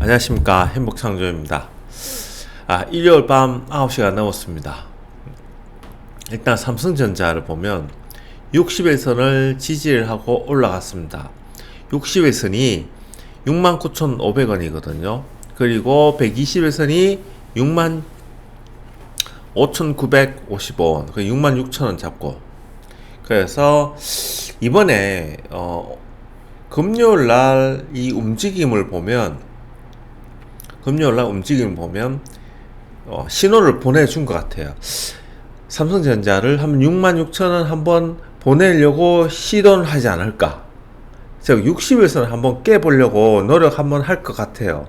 안녕하십니까, 행복창조입니다. 일요일 밤 9시가 넘었습니다. 일단 삼성전자를 보면 60일선을 지지를 하고 올라갔습니다. 60일선이 69,500원이거든요 그리고 120일선이 65,955원, 66,000원 잡고, 그래서 이번에 금요일날 이 움직임을 보면 신호를 보내준 것 같아요. 삼성전자를 한 66,000원 한번 보내려고 시도를 하지 않을까. 즉 60일선 한번 깨보려고 노력 한번 할 것 같아요.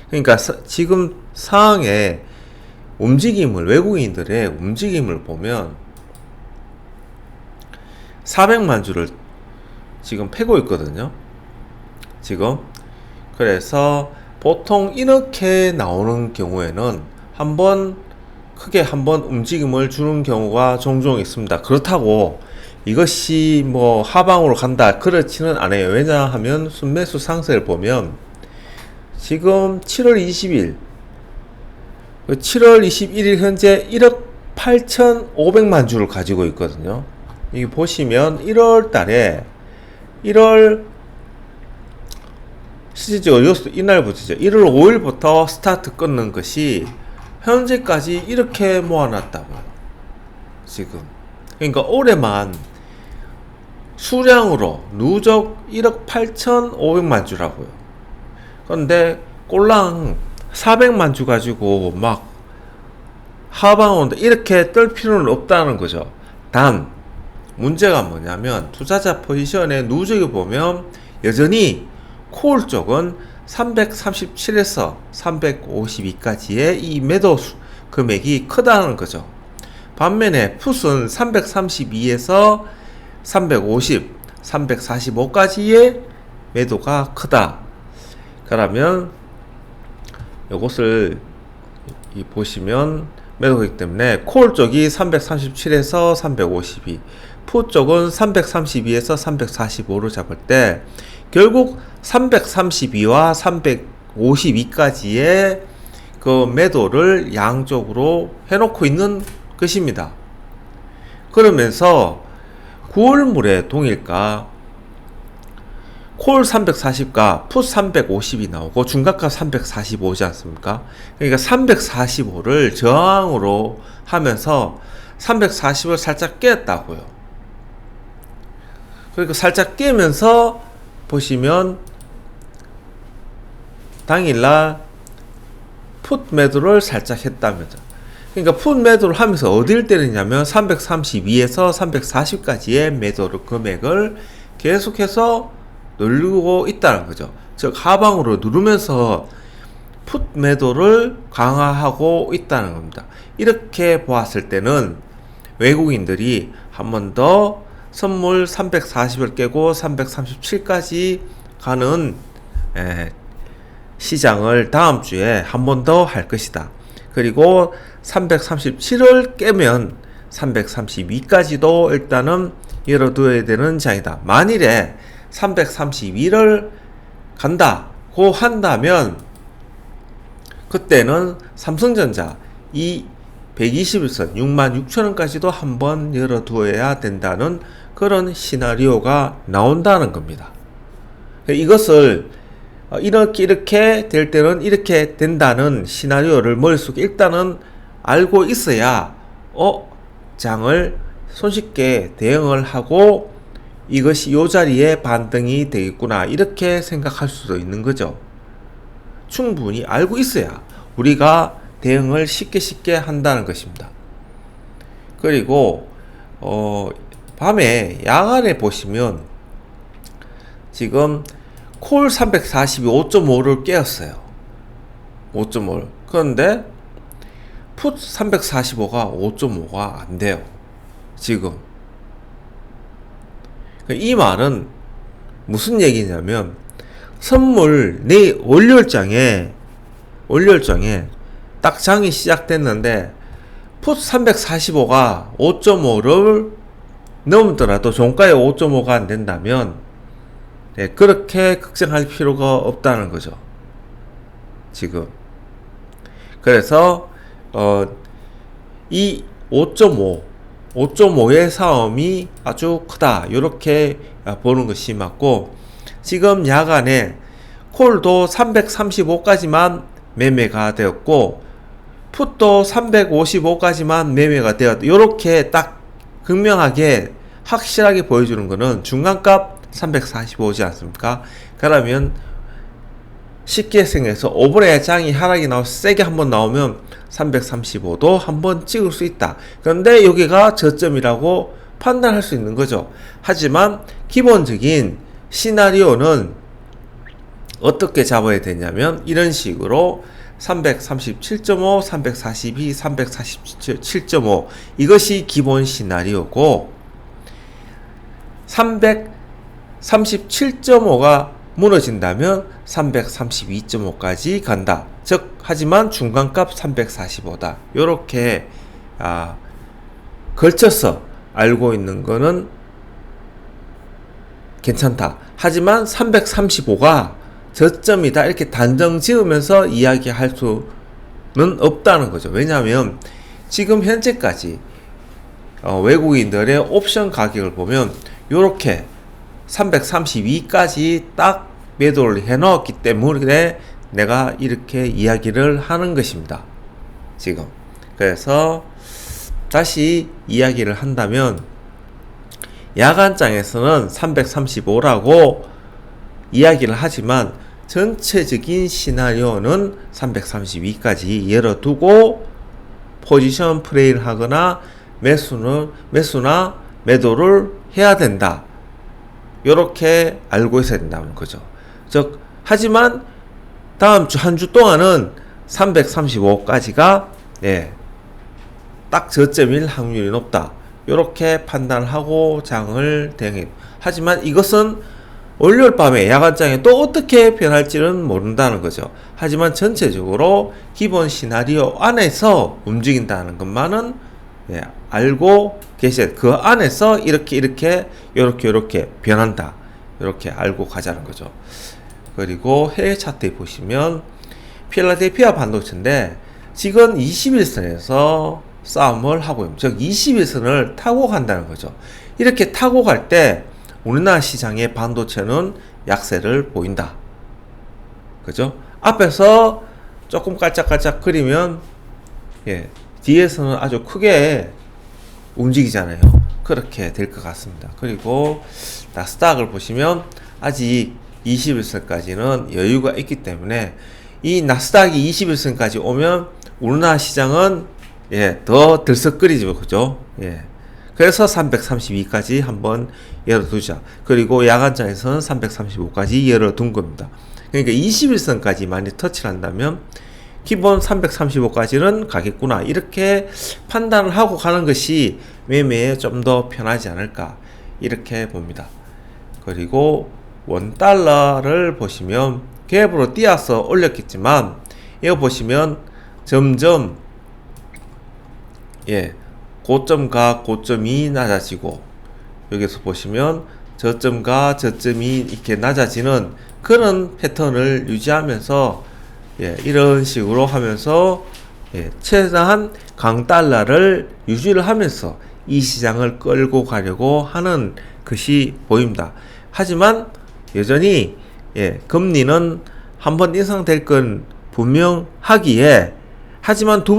그러니까 지금 상황의 움직임을, 외국인들의 움직임을 보면 400만 주를 지금 패고 있거든요. 지금 그래서 보통 이렇게 나오는 경우에는 크게 한번 움직임을 주는 경우가 종종 있습니다. 그렇다고 이것이 뭐 하방으로 간다 그렇지는 않아요. 왜냐하면 순매수 상세를 보면 지금 7월 21일 현재 1억 8,500만 주를 가지고 있거든요. 여기 보시면 1월 달에 실질적으로 이날부터죠. 1월 5일부터 스타트 끊는 것이 현재까지 이렇게 모아놨다고요. 지금. 그러니까 올해만 수량으로 누적 1억 8,500만 주라고요. 그런데 꼴랑 400만 주 가지고 막 하방온다 이렇게 뜰 필요는 없다는 거죠. 단 문제가 뭐냐면 투자자 포지션의 누적을 보면 여전히 콜 쪽은 337에서 352까지의 이 매도 금액이 크다는 거죠. 반면에 풋은 332에서 350, 345까지의 매도가 크다. 그러면 이것을 보시면 매도이기 때문에 콜 쪽이 337에서 352, 풋 쪽은 332에서 345로 잡을 때 결국 332와 352까지의 그 매도를 양쪽으로 해놓고 있는 것입니다. 그러면서 9월물의 동일가 콜 340과 풋 350이 나오고 중간가 345지 않습니까? 그러니까 345를 저항으로 하면서 340을 살짝 깼다고요. 그러니까 살짝 깨면서 보시면 당일날 풋 매도를 살짝 했다면서, 그러니까 풋 매도를 하면서 어디를 때리냐면 332에서 340까지의 매도를 금액을 계속해서 누르고 있다는 거죠. 즉 하방으로 누르면서 풋 매도를 강화하고 있다는 겁니다. 이렇게 보았을 때는 외국인들이 한 번 더 선물 340을 깨고 337까지 가는 시장을 다음 주에 한 번 더 할 것이다. 그리고 337을 깨면 332까지도 일단은 열어둬야 되는 장이다. 만일에 332를 간다고 한다면 그때는 삼성전자 이 121선 66,000원까지도 한번 열어두어야 된다는 그런 시나리오가 나온다는 겁니다. 이것을 이렇게 될 때는 이렇게 된다는 시나리오를 머릿속에 일단은 알고 있어야 장을 손쉽게 대응을 하고 이것이 요 자리에 반등이 되겠구나 이렇게 생각할 수도 있는 거죠. 충분히 알고 있어야 우리가 대응을 쉽게 한다는 것입니다. 그리고 밤에 양안에 보시면 지금 콜 342 5.5를 깨었어요. 5.5를. 그런데 풋 345가 5.5가 안 돼요. 지금. 이 말은 무슨 얘기냐면 선물 내일 월요일장에 딱 장이 시작됐는데 풋 345가 5.5를 넘더라도 종가에 5.5가 안 된다면 그렇게 걱정할 필요가 없다는 거죠. 지금. 그래서 이 5.5의 싸움이 아주 크다. 이렇게 보는 것이 맞고, 지금 야간에 콜도 335까지만 매매가 되었고 풋도 355까지만 매매가 되었다. 이렇게 딱 극명하게 확실하게 보여주는 것은 중간값 345지 않습니까? 그러면 쉽게 생각해서 오버레이 장이 하락이 나와서 세게 한번 나오면 335도 한번 찍을 수 있다. 그런데 여기가 저점이라고 판단할 수 있는 거죠. 하지만 기본적인 시나리오는 어떻게 잡아야 되냐면 이런 식으로 337.5, 342, 347.5 이것이 기본 시나리오고, 337.5가 무너진다면 332.5까지 간다. 즉 하지만 중간값 345다. 요렇게 걸쳐서 알고 있는 거는 괜찮다. 하지만 335가 저점이다 이렇게 단정 지으면서 이야기할 수는 없다는 거죠. 왜냐하면 지금 현재까지 외국인들의 옵션 가격을 보면 요렇게 332까지 딱 매도를 해 넣었기 때문에 내가 이렇게 이야기를 하는 것입니다. 지금. 그래서 다시 이야기를 한다면 야간장에서는 335라고 이야기를 하지만 전체적인 시나리오는 332까지 열어두고 포지션 플레이를 하거나 매수나 매도를 해야 된다. 요렇게 알고 있어야 된다는 거죠. 즉 하지만 다음 주 한 주 동안은 335까지가 딱 저점일 확률이 높다. 요렇게 판단을 하고 장을 대응해. 하지만 이것은 월요일 밤에 야간장에 또 어떻게 변할지는 모른다는 거죠. 하지만 전체적으로 기본 시나리오 안에서 움직인다는 것만은 알고 계셔야, 그 안에서 이렇게 변한다. 이렇게 알고 가자는 거죠. 그리고 해외 차트에 보시면 필라델피아 반도체인데 지금 21선에서 싸움을 하고 있습니다. 즉 21선을 타고 간다는 거죠. 이렇게 타고 갈 때 우리나라 시장의 반도체는 약세를 보인다. 그죠? 앞에서 조금 깔짝깔짝 거리면 뒤에서는 아주 크게 움직이잖아요. 그렇게 될 것 같습니다. 그리고 나스닥을 보시면 아직 21선까지는 여유가 있기 때문에 이 나스닥이 21선까지 오면 우리나라 시장은 더 들썩거리죠. 그죠? 그래서 332까지 한번 열어두자. 그리고 야간장에서는 335까지 열어둔 겁니다. 그러니까 21선까지 많이 터치를 한다면 기본 335까지는 가겠구나. 이렇게 판단을 하고 가는 것이 매매에 좀 더 편하지 않을까. 이렇게 봅니다. 그리고 원달러를 보시면 갭으로 띄어서 올렸겠지만 이거 보시면 점점 고점과 고점이 낮아지고, 여기서 보시면 저점과 저점이 이렇게 낮아지는 그런 패턴을 유지하면서 이런 식으로 하면서 최대한 강달러를 유지를 하면서 이 시장을 끌고 가려고 하는 것이 보입니다. 하지만 여전히 금리는 한번 인상될 건 분명하기에, 하지만 두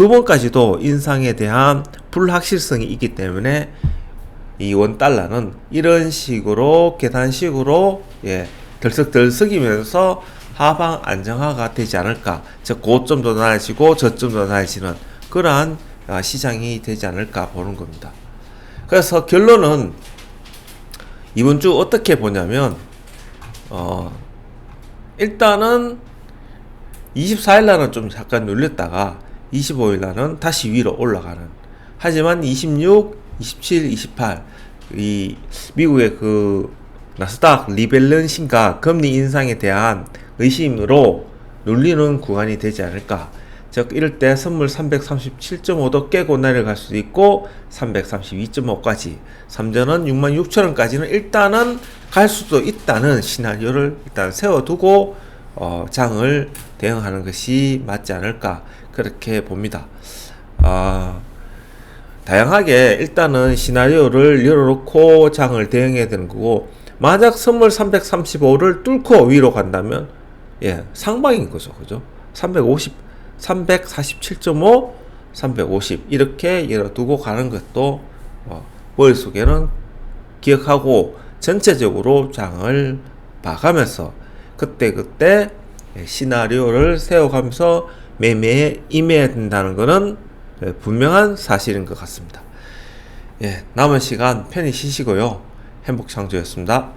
번까지도 인상에 대한 불확실성이 있기 때문에 이 원달러는 이런 식으로 계단식으로 들썩들썩이면서 하방 안정화가 되지 않을까. 즉 고점도 낮아지고 저점도 낮아지는 그러한 시장이 되지 않을까 보는 겁니다. 그래서 결론은 이번 주 어떻게 보냐면 일단은 24일날은 좀 잠깐 눌렸다가 25일날은 다시 위로 올라가는, 하지만 26, 27, 28 이 미국의 그 나스닥 리밸런싱과 금리 인상에 대한 의심으로 눌리는 구간이 되지 않을까. 즉 이럴 때 선물 337.5도 깨고 내려갈 수도 있고 332.5까지, 삼전은 66,000원까지는 일단은 갈 수도 있다는 시나리오를 일단 세워두고 장을 대응하는 것이 맞지 않을까 그렇게 봅니다. 다양하게 일단은 시나리오를 열어놓고 장을 대응해야 되는 거고, 만약 선물 335를 뚫고 위로 간다면 상방인 거죠. 그죠? 347.5, 350 이렇게 열어두고 가는 것도 머릿속에는 기억하고 전체적으로 장을 봐가면서 그때그때 시나리오를 세워가면서 매매에 임해야 된다는 것은 분명한 사실인 것 같습니다. 남은 시간 편히 쉬시고요. 행복창조였습니다.